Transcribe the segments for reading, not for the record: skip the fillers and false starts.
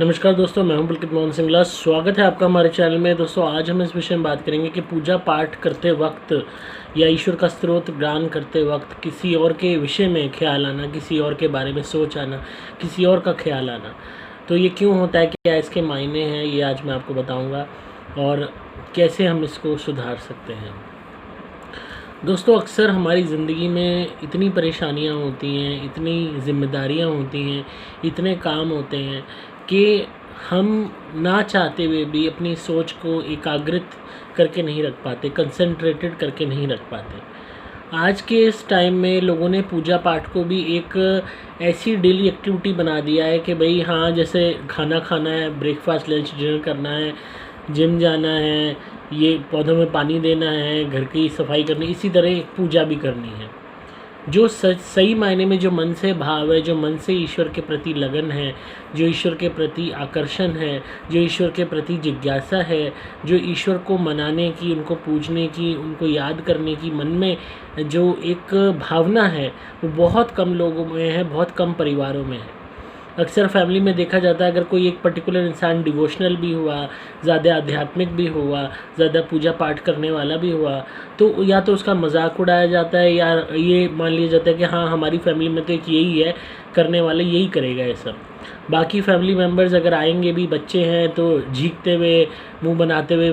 नमस्कार दोस्तों, मैं हूं पुलकित मोहन सिंगला। स्वागत है आपका हमारे चैनल में। दोस्तों, आज हम इस विषय में बात करेंगे कि पूजा पाठ करते वक्त या ईश्वर का स्रोत गान करते वक्त किसी और के विषय में ख्याल आना, किसी और के बारे में सोच आना, किसी और का ख्याल आना, तो ये क्यों होता है, क्या इसके मायने हैं, ये आज मैं आपको बताऊँगा और कैसे हम इसको सुधार सकते हैं। दोस्तों, अक्सर हमारी ज़िंदगी में इतनी परेशानियां होती हैं, इतनी ज़िम्मेदारियां होती हैं, इतने काम होते हैं कि हम ना चाहते हुए भी अपनी सोच को एकाग्रित करके नहीं रख पाते, कंसंट्रेटेड करके नहीं रख पाते। आज के इस टाइम में लोगों ने पूजा पाठ को भी एक ऐसी डेली एक्टिविटी बना दिया है कि भाई हाँ, जैसे खाना खाना है, ब्रेकफास्ट लंच डिनर करना है, जिम जाना है, ये पौधों में पानी देना है, घर की सफाई करनी, इसी तरह एक पूजा भी करनी है। जो सही मायने में जो मन से भाव है, जो मन से ईश्वर के प्रति लगन है, जो ईश्वर के प्रति आकर्षण है, जो ईश्वर के प्रति जिज्ञासा है, जो ईश्वर को मनाने की, उनको पूजने की, उनको याद करने की मन में जो एक भावना है, वो बहुत कम लोगों में है, बहुत कम परिवारों में है। अक्सर फैमिली में देखा जाता है, अगर कोई एक पर्टिकुलर इंसान डिवोशनल भी हुआ, ज़्यादा आध्यात्मिक भी हुआ, ज़्यादा पूजा पाठ करने वाला भी हुआ, तो या तो उसका मजाक उड़ाया जाता है या ये मान लिया जाता है कि हाँ, हमारी फैमिली में तो एक यही है, करने वाले यही करेगा ये सब। बाकी फैमिली मेम्बर्स अगर आएंगे भी, बच्चे हैं तो झींकते हुए, मुँह बनाते हुए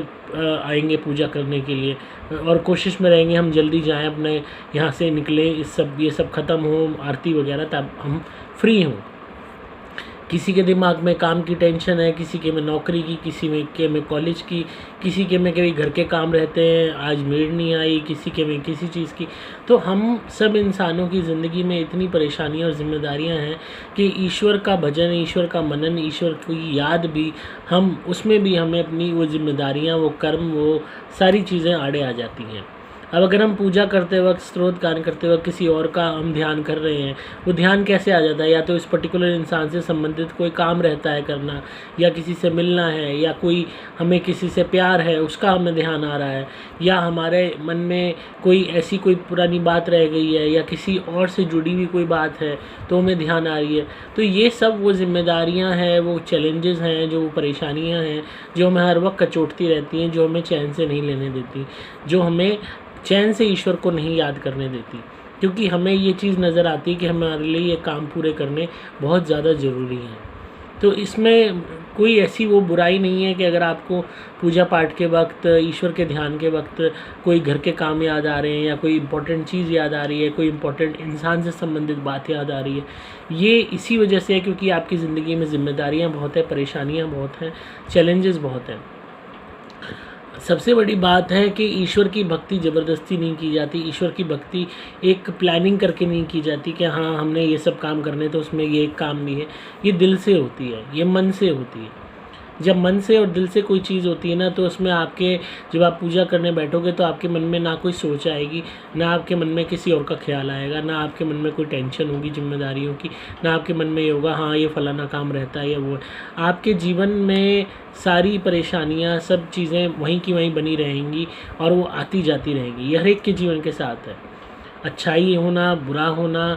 आएंगे पूजा करने के लिए और कोशिश में रहेंगे हम जल्दी जाएं, अपने यहाँ से निकलें, ये सब ख़त्म हो, आरती वगैरह, तब हम फ्री हों। किसी के दिमाग में काम की टेंशन है, किसी के में नौकरी की, किसी में कॉलेज की, किसी के में कभी घर के काम रहते हैं, आज मेड नहीं आई, किसी के में किसी चीज़ की। तो हम सब इंसानों की ज़िंदगी में इतनी परेशानियां और जिम्मेदारियां हैं कि ईश्वर का भजन, ईश्वर का मनन, ईश्वर की याद भी, हम उसमें भी हमें अपनी वो जिम्मेदारियाँ, वो कर्म, वो सारी चीज़ें आड़े आ जाती हैं। अब अगर हम पूजा करते वक्त, स्त्रोत गान करते वक्त किसी और का हम ध्यान कर रहे हैं, वो ध्यान कैसे आ जाता है? या तो इस पर्टिकुलर इंसान से संबंधित कोई काम रहता है करना, या किसी से मिलना है, या कोई हमें किसी से प्यार है उसका हमें ध्यान आ रहा है, या हमारे मन में कोई ऐसी पुरानी बात रह गई है, या किसी और से जुड़ी हुई कोई बात है तो हमें ध्यान आ रही है। तो ये सब वो जिम्मेदारियाँ हैं, वो चैलेंजेस हैं, जो परेशानियाँ हैं, जो हमें हर वक्त कचोटती रहती हैं, जो हमें चैन से नहीं लेने देती, जो हमें चैन से ईश्वर को नहीं याद करने देती, क्योंकि हमें ये चीज़ नज़र आती है कि हमारे लिए ये काम पूरे करने बहुत ज़्यादा ज़रूरी हैं। तो इसमें कोई ऐसी वो बुराई नहीं है कि अगर आपको पूजा पाठ के वक्त, ईश्वर के ध्यान के वक्त कोई घर के काम याद आ रहे हैं, या कोई इम्पोर्टेंट चीज़ याद आ रही है, कोई इम्पोर्टेंट इंसान से संबंधित बात याद आ रही है। ये इसी वजह से है क्योंकि आपकी ज़िंदगी में ज़िम्मेदारियाँ बहुत हैं, परेशानियाँ बहुत हैं, चैलेंजेस बहुत हैं। सबसे बड़ी बात है कि ईश्वर की भक्ति ज़बरदस्ती नहीं की जाती। ईश्वर की भक्ति एक प्लानिंग करके नहीं की जाती कि हाँ, हमने ये सब काम करने, तो उसमें ये एक काम भी है। ये दिल से होती है, ये मन से होती है। जब मन से और दिल से कोई चीज़ होती है ना, तो उसमें आपके, जब आप पूजा करने बैठोगे तो आपके मन में ना कोई सोच आएगी, ना आपके मन में किसी और का ख्याल आएगा, ना आपके मन में कोई टेंशन होगी जिम्मेदारियों की, ना आपके मन में ये होगा हाँ, ये फलाना काम रहता है या वो है। आपके जीवन में सारी परेशानियाँ, सब चीज़ें वहीं की वहीं बनी रहेंगी और वो आती जाती रहेंगी। ये हर एक के जीवन के साथ है। अच्छाई होना, बुरा होना,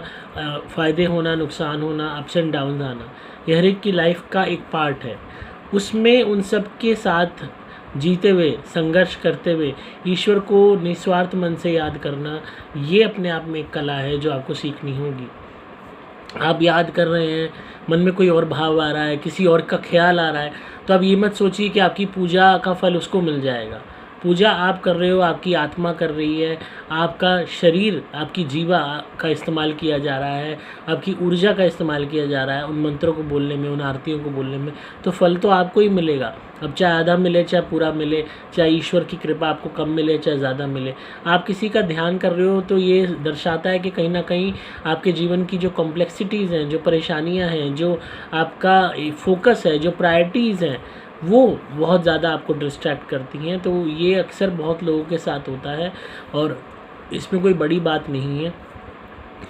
फ़ायदे होना, नुकसान होना, अप्स एंड डाउन आना, ये हर एक की लाइफ का एक पार्ट है। उसमें उन सब के साथ जीते हुए, संघर्ष करते हुए ईश्वर को निस्वार्थ मन से याद करना, ये अपने आप में एक कला है जो आपको सीखनी होगी। आप याद कर रहे हैं, मन में कोई और भाव आ रहा है, किसी और का ख्याल आ रहा है, तो अब ये मत सोचिए कि आपकी पूजा का फल उसको मिल जाएगा। पूजा आप कर रहे हो, आपकी आत्मा कर रही है, आपका शरीर, आपकी जीवा का इस्तेमाल किया जा रहा है, आपकी ऊर्जा का इस्तेमाल किया जा रहा है उन मंत्रों को बोलने में, उन आरतियों को बोलने में, तो फल तो आपको ही मिलेगा। अब चाहे आधा मिले, चाहे पूरा मिले, चाहे ईश्वर की कृपा आपको कम मिले, चाहे ज़्यादा मिले, आप किसी का ध्यान कर रहे हो, तो ये दर्शाता है कि कहीं ना कहीं आपके जीवन की जो कॉम्प्लेक्सिटीज़ हैं, जो परेशानियाँ हैं, जो आपका फोकस है, जो प्रायोरिटीज़ हैं, वो बहुत ज़्यादा आपको डिस्ट्रैक्ट करती हैं। तो ये अक्सर बहुत लोगों के साथ होता है और इसमें कोई बड़ी बात नहीं है।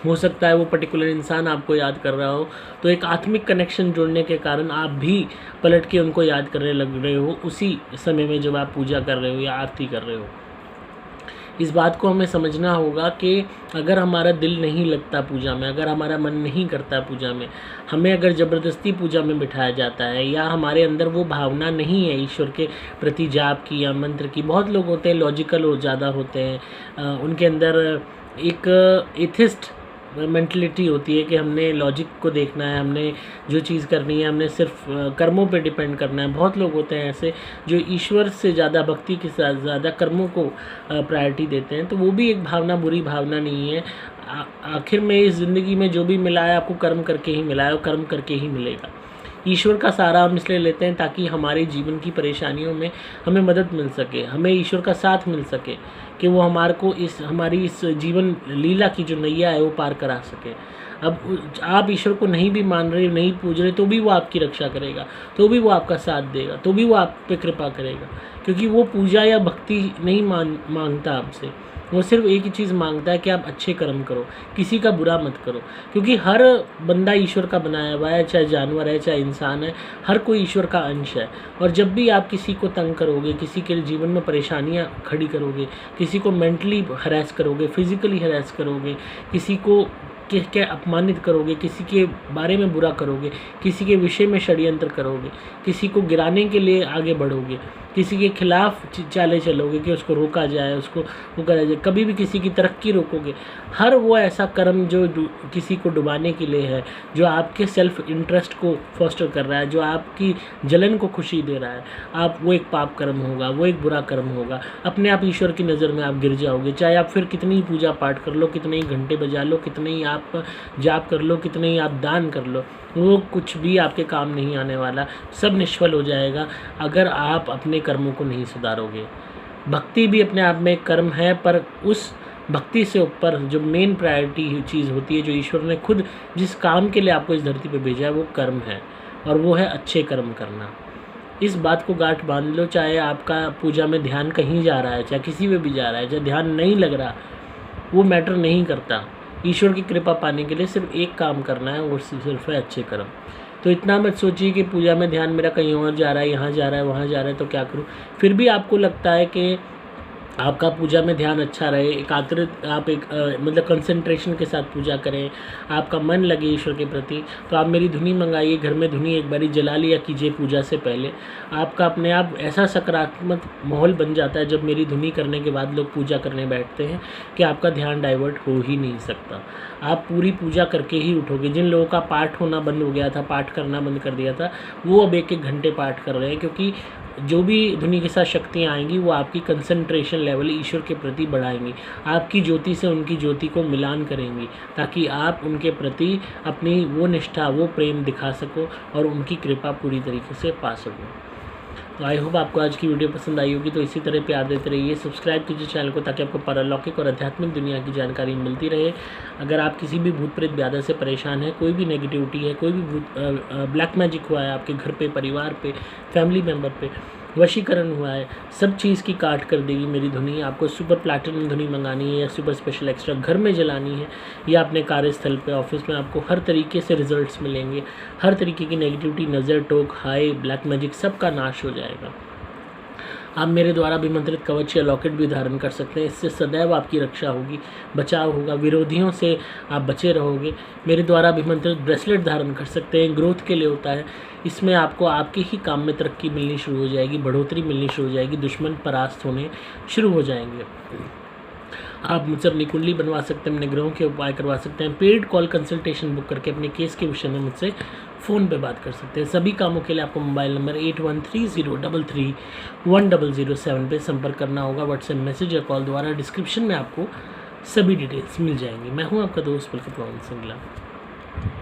हो सकता है वो पर्टिकुलर इंसान आपको याद कर रहा हो, तो एक आत्मिक कनेक्शन जुड़ने के कारण आप भी पलट के उनको याद करने लग रहे हो उसी समय में जब आप पूजा कर रहे हो या आरती कर रहे हो। इस बात को हमें समझना होगा कि अगर हमारा दिल नहीं लगता पूजा में, अगर हमारा मन नहीं करता पूजा में, हमें अगर ज़बरदस्ती पूजा में बिठाया जाता है या हमारे अंदर वो भावना नहीं है ईश्वर के प्रति जाप की या मंत्र की। बहुत लोग होते हैं लॉजिकल हो ज़्यादा होते हैं, उनके अंदर एक एथिस्ट मेंटलिटी होती है कि हमने लॉजिक को देखना है, हमने जो चीज़ करनी है हमने सिर्फ कर्मों पे डिपेंड करना है। बहुत लोग होते हैं ऐसे जो ईश्वर से ज़्यादा भक्ति के साथ ज़्यादा कर्मों को प्रायोरिटी देते हैं, तो वो भी एक भावना बुरी भावना नहीं है। आखिर में इस ज़िंदगी में जो भी मिला है आपको कर्म करके ही मिला है और कर्म करके ही मिलेगा। ईश्वर का सहारा हम इसलिए लेते हैं ताकि हमारे जीवन की परेशानियों में हमें मदद मिल सके, हमें ईश्वर का साथ मिल सके कि वो हमारे को हमारी इस जीवन लीला की जो नैया है वो पार करा सके। अब आप ईश्वर को नहीं भी मान रहे, नहीं पूज रहे, तो भी वो आपकी रक्षा करेगा, तो भी वो आपका साथ देगा, तो भी वो आप पे कृपा करेगा, क्योंकि वो पूजा या भक्ति नहीं मांगता आपसे। वो सिर्फ एक ही चीज़ मांगता है कि आप अच्छे कर्म करो, किसी का बुरा मत करो, क्योंकि हर बंदा ईश्वर का बनाया हुआ है, चाहे जानवर है चाहे इंसान है, हर कोई ईश्वर का अंश है। और जब भी आप किसी को तंग करोगे, किसी के जीवन में परेशानियां खड़ी करोगे, किसी को मेंटली हरास करोगे, फिजिकली हरास करोगे, किसी को क्या अपमानित करोगे, किसी के बारे में बुरा करोगे, किसी के विषय में षड्यंत्र करोगे, किसी को गिराने के लिए आगे बढ़ोगे, किसी के खिलाफ चाले चलोगे कि उसको रोका जाए, उसको वो करा जाए, कभी भी किसी की तरक्की रोकोगे, हर वो ऐसा कर्म जो किसी को डुबाने के लिए है, जो आपके सेल्फ इंटरेस्ट को फोस्टर कर रहा है, जो आपकी जलन को खुशी दे रहा है, आप वो एक पाप कर्म होगा, वो एक बुरा कर्म होगा। अपने आप ईश्वर की नज़र में आप गिर जाओगे, चाहे आप फिर कितनी ही पूजा पाठ कर लो, कितने ही घंटे बजा लो, कितने ही आप जाप कर लो, कितने ही आप दान कर लो, वो कुछ भी आपके काम नहीं आने वाला, सब निष्फल हो जाएगा अगर आप अपने कर्मों को नहीं सुधारोगे। भक्ति भी अपने आप में एक कर्म है, पर उस भक्ति से ऊपर जो मेन प्रायोरिटी चीज़ होती है, जो ईश्वर ने खुद जिस काम के लिए आपको इस धरती पे भेजा है, वो कर्म है, और वो है अच्छे कर्म करना। इस बात को गांठ बांध लो, चाहे आपका पूजा में ध्यान कहीं जा रहा है, चाहे किसी में भी जा रहा है, चाहे ध्यान नहीं लग रहा, वो मैटर नहीं करता। ईश्वर की कृपा पाने के लिए सिर्फ एक काम करना है, वो सिर्फ है अच्छे कर्म। तो इतना मत सोचिए कि पूजा में ध्यान मेरा कहीं और जा रहा है, यहाँ जा रहा है, वहाँ जा रहा है, तो क्या करूँ। फिर भी आपको लगता है कि आपका पूजा में ध्यान अच्छा रहे, एकाग्रित आप मतलब कंसंट्रेशन के साथ पूजा करें, आपका मन लगे ईश्वर के प्रति, तो आप मेरी धुनी मंगाइए, घर में धुनी एक बारी जला लिया कीजिए पूजा से पहले। आपका अपने आप ऐसा सकारात्मक माहौल बन जाता है जब मेरी धुनी करने के बाद लोग पूजा करने बैठते हैं कि आपका ध्यान डाइवर्ट हो ही नहीं सकता। आप पूरी पूजा करके ही उठोगे। जिन लोगों का पाठ होना बंद हो गया था, पाठ करना बंद कर दिया था, वो अब 1-1 घंटे पाठ कर रहे हैं, क्योंकि जो भी धुनी के साथ शक्तियाँ आएंगी वो आपकी कंसंट्रेशन लेवल ईश्वर के प्रति बढ़ाएंगी, आपकी ज्योति से उनकी ज्योति को मिलान करेंगी, ताकि आप उनके प्रति अपनी वो निष्ठा, वो प्रेम दिखा सको और उनकी कृपा पूरी तरीके से पा सको। तो आई होप आपको आज की वीडियो पसंद आई होगी। तो इसी तरह प्यार देते रहिए, सब्सक्राइब कीजिए चैनल को, ताकि आपको पारलौकिक और आध्यात्मिक दुनिया की जानकारी मिलती रहे। अगर आप किसी भी भूत प्रेत व्याधा से परेशान है, कोई भी नेगेटिविटी है, कोई भी ब्लैक मैजिक हुआ है आपके घर पे, परिवार पे, फैमिली मेम्बर पे, वशीकरण हुआ है, सब चीज़ की काट कर देगी मेरी धुनी। आपको सुपर प्लैटिनम धुनी मंगानी है या सुपर स्पेशल एक्स्ट्रा घर में जलानी है या अपने कार्यस्थल पे, ऑफिस में, आपको हर तरीके से रिजल्ट्स मिलेंगे। हर तरीके की नेगेटिविटी, नज़र, टोक, हाई, ब्लैक मैजिक, सब का नाश हो जाएगा। आप मेरे द्वारा अभिमंत्रित कवच या लॉकेट भी धारण कर सकते हैं। इससे सदैव आपकी रक्षा होगी, बचाव होगा, विरोधियों से आप बचे रहोगे। मेरे द्वारा अभिमंत्रित ब्रेसलेट धारण कर सकते हैं, ग्रोथ के लिए होता है। इसमें आपको आपके ही काम में तरक्की मिलनी शुरू हो जाएगी, बढ़ोतरी मिलनी शुरू हो जाएगी, दुश्मन परास्त होने शुरू हो जाएंगे। आप मुझसे अपनी कुंडली बनवा सकते हैं, अपने ग्रहों के उपाय करवा सकते हैं, पेड कॉल कंसल्टेशन बुक करके अपने केस के विषय में मुझसे फ़ोन पे बात कर सकते हैं। सभी कामों के लिए आपको मोबाइल नंबर 8130331007 पे संपर्क करना होगा। व्हाट्सएप मैसेज या कॉल द्वारा डिस्क्रिप्शन में आपको सभी डिटेल्स मिल जाएंगी। मैं हूँ आपका दोस्त पुलकित मोहन सिंगला।